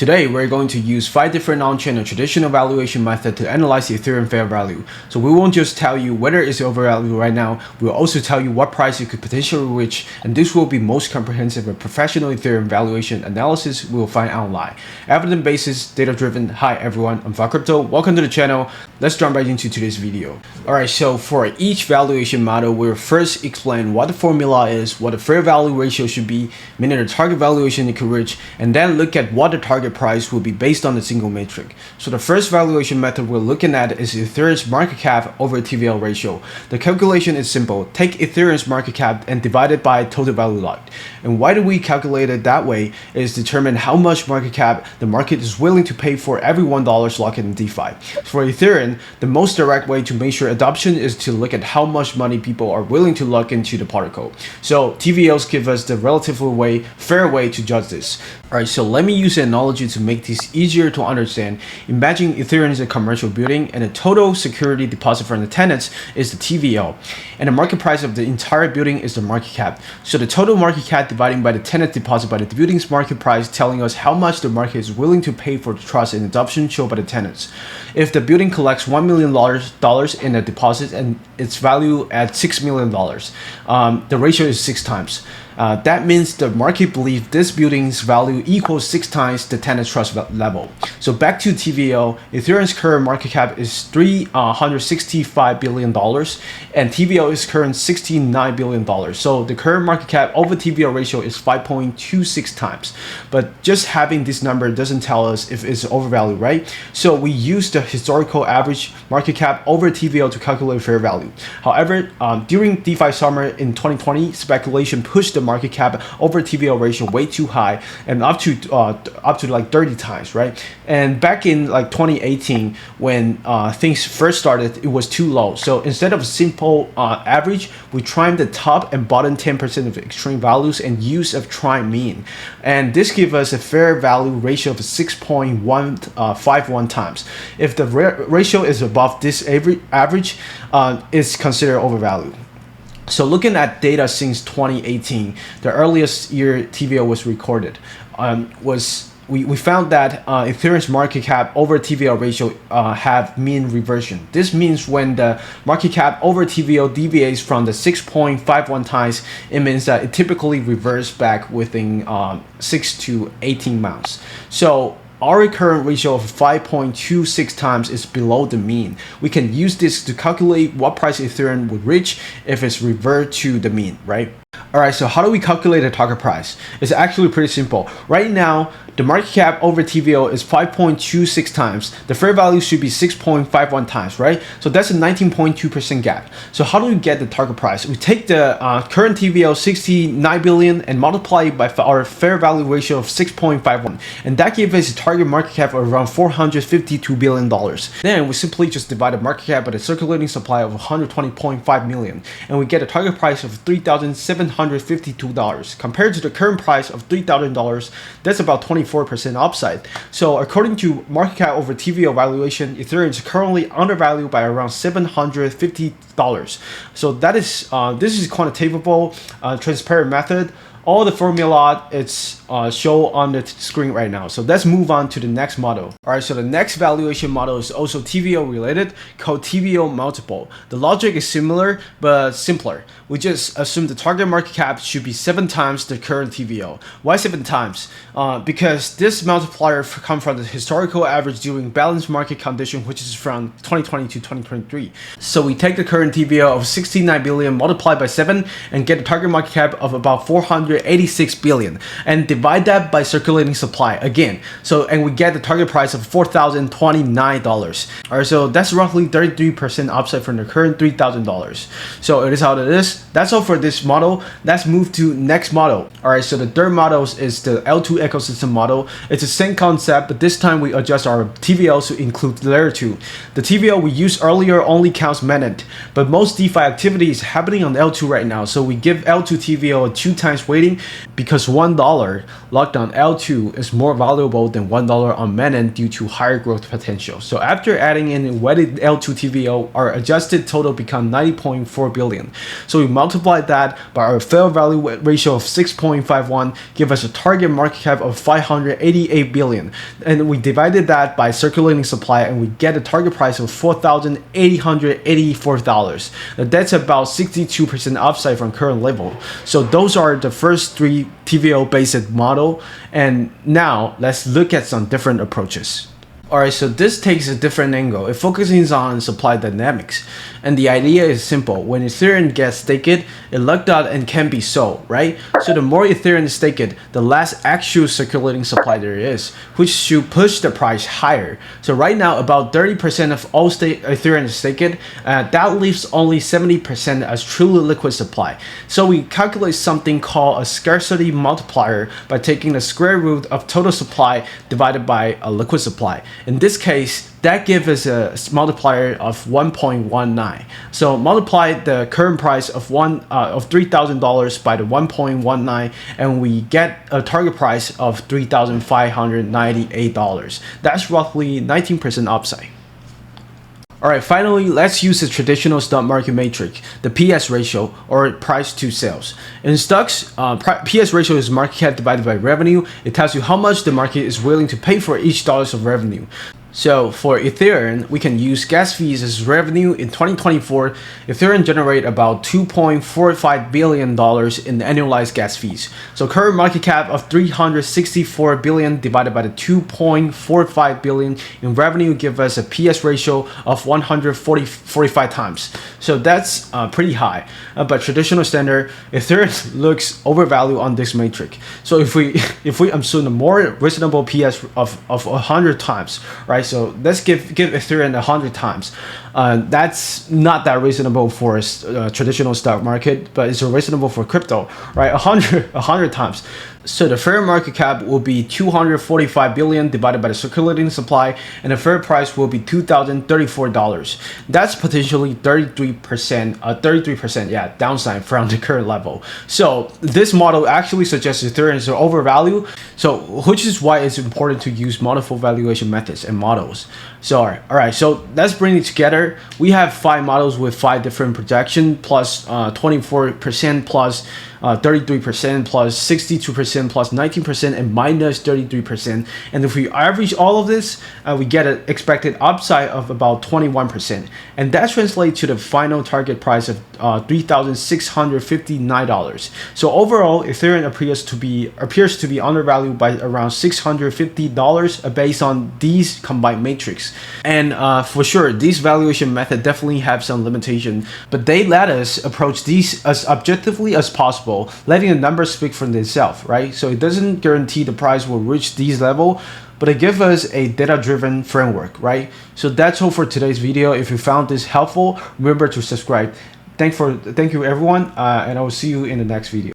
Today, we're going to use 5 different on-chain and traditional valuation methods to analyze the Ethereum fair value. So we won't just tell you whether it's overvalued right now, we'll also tell you what price it could potentially reach, and this will be most comprehensive and professional Ethereum valuation analysis we will find online. Evidence-based, data-driven. Hi everyone, I'm Crypto. Welcome to the channel. Let's jump right into today's video. Alright, so for each valuation model, we'll first explain what the formula is, what the fair value ratio should be, meaning the target valuation it could reach, and then look at what the target price will be based on a single metric. So the first valuation method we're looking at is Ethereum's market cap over TVL ratio. The calculation is simple. Take Ethereum's market cap and divide it by total value locked. And why do we calculate it that way is determine how much market cap the market is willing to pay for every $1 locked in DeFi. For Ethereum, the most direct way to measure adoption is to look at how much money people are willing to lock into the protocol. So TVLs give us the relatively fair way to judge this. Alright, so let me use an analogy to make this easier to understand. Imagine Ethereum is a commercial building and the total security deposit from the tenants is the TVL, and the market price of the entire building is the market cap. So the total market cap dividing by the tenant deposit by the building's market price, telling us how much the market is willing to pay for the trust and adoption shown by the tenants. If the building collects $1 million in a deposit and its value at $6 million, the ratio is 6 times. That means the market believes this building's value equals 6 times the tenant trust level. So back to TVL, Ethereum's current market cap is $365 billion and TVL is current $69 billion. So the current market cap over TVL ratio is 5.26 times. But just having this number doesn't tell us if it's overvalued, right? So we use the historical average market cap over TVL to calculate fair value. However, during DeFi summer in 2020, speculation pushed the market cap over TVL ratio way too high and up to like 30 times, right? And back in like 2018 when things first started, it was too low. So instead of a simple average, we tried the top and bottom 10% of extreme values and use of try mean, and this gives us a fair value ratio of 6.151 times. If the ratio is above this average, it's considered overvalued. So looking at data since 2018, the earliest year TVL was recorded, we found that Ethereum's market cap over TVL ratio have mean reversion. This means when the market cap over TVL deviates from the 6.51 times, it means that it typically reverts back within 6 to 18 months. So our current ratio of 5.26 times is below the mean. We can use this to calculate what price Ethereum would reach if it's revert to the mean, right? Alright, so how do we calculate the target price? It's actually pretty simple. Right now, the market cap over TVL is 5.26 times. The fair value should be 6.51 times, right? So that's a 19.2% gap. So how do we get the target price? We take the current TVL 69 billion and multiply it by our fair value ratio of 6.51, and that gives us a target market cap of around $452 billion. Then we simply just divide the market cap by the circulating supply of 120.5 million, and we get a target price of $3,752. Compared to the current price of $3,000, that's about 24% upside. So according to market cap over TVL valuation, Ethereum is currently undervalued by around $750. So that is this is quantifiable, transparent method. All the formula it's show on the screen right now. So let's move on to the next model. Alright, so the next valuation model is also TVL related, called TVL multiple. The logic is similar but simpler. We just assume the target market cap should be 7 times the current TVL. Why 7 times? Because this multiplier comes from the historical average during balanced market condition, which is from 2020 to 2023. So we take the current TVL of 69 billion multiplied by 7 and get the target market cap of about 486 billion, and divide that by circulating supply again. So and we get the target price of $4,029. Alright, so that's roughly 33% upside from the current $3,000. So it is how it is. That's all for this model. Let's move to next model. Alright, so the third model is the L2 ecosystem model. It's the same concept, but this time we adjust our TVL to include layer 2. The TVL we used earlier only counts mainnet, but most DeFi activity is happening on L2 right now, so we give L2 TVL a 2 times weighting trading because $1 locked on L2 is more valuable than $1 on mainnet due to higher growth potential. So after adding in weighted L2 TVL, our adjusted total become 90.4 billion. So we multiply that by our fair value ratio of 6.51, give us a target market cap of 588 billion. And we divided that by circulating supply and we get a target price of $4,884. That's about 62% upside from current level. So those are the first three TVL based model. And now let's look at some different approaches. Alright, so this takes a different angle. It focuses on supply dynamics. And the idea is simple. When Ethereum gets staked, it locked out and can be sold, right? So the more Ethereum is staked, the less actual circulating supply there is, which should push the price higher. So right now, about 30% of all Ethereum is staked. That leaves only 70% as truly liquid supply. So we calculate something called a scarcity multiplier by taking the square root of total supply divided by a liquid supply. In this case, that gives us a multiplier of 1.19. So multiply the current price of $3,000 by the 1.19, and we get a target price of $3,598. That's roughly 19% upside. Alright, finally, let's use the traditional stock market matrix, the PS ratio, or price to sales. In stocks, PS ratio is market cap divided by revenue. It tells you how much the market is willing to pay for each dollars of revenue. So for Ethereum, we can use gas fees as revenue. In 2024, Ethereum generated about $2.45 billion in annualized gas fees. So current market cap of 364 billion divided by the 2.45 billion in revenue give us a PS ratio of 145 times. So that's pretty high. But traditional standard, Ethereum looks overvalued on this matrix. So if we assume a more reasonable PS of 100 times, right? So let's give Ethereum 100 times. That's not that reasonable for a traditional stock market, but it's reasonable for crypto, right? 100 times. So the fair market cap will be 245 billion divided by the circulating supply, and the fair price will be $2,034. That's potentially 33%, yeah, downside from the current level. So this model actually suggests Ethereum is overvalued. So which is why it's important to use multiple valuation methods and models. So all right, so let's bring it together. We have 5 models with 5 different projections, plus 24%, plus 33%, plus 62%, plus 19%, and minus 33%. And if we average all of this, we get an expected upside of about 21%. And that translates to the final target price of $3,659. So overall, Ethereum appears to be undervalued by around $650 based on these combined matrix. And for sure, these valuation method definitely have some limitation, but they let us approach these as objectively as possible, letting the numbers speak for themselves, right? So it doesn't guarantee the price will reach these level, but it gives us a data-driven framework, right? So that's all for today's video. If you found this helpful, remember to subscribe. Thank you everyone, and I will see you in the next video.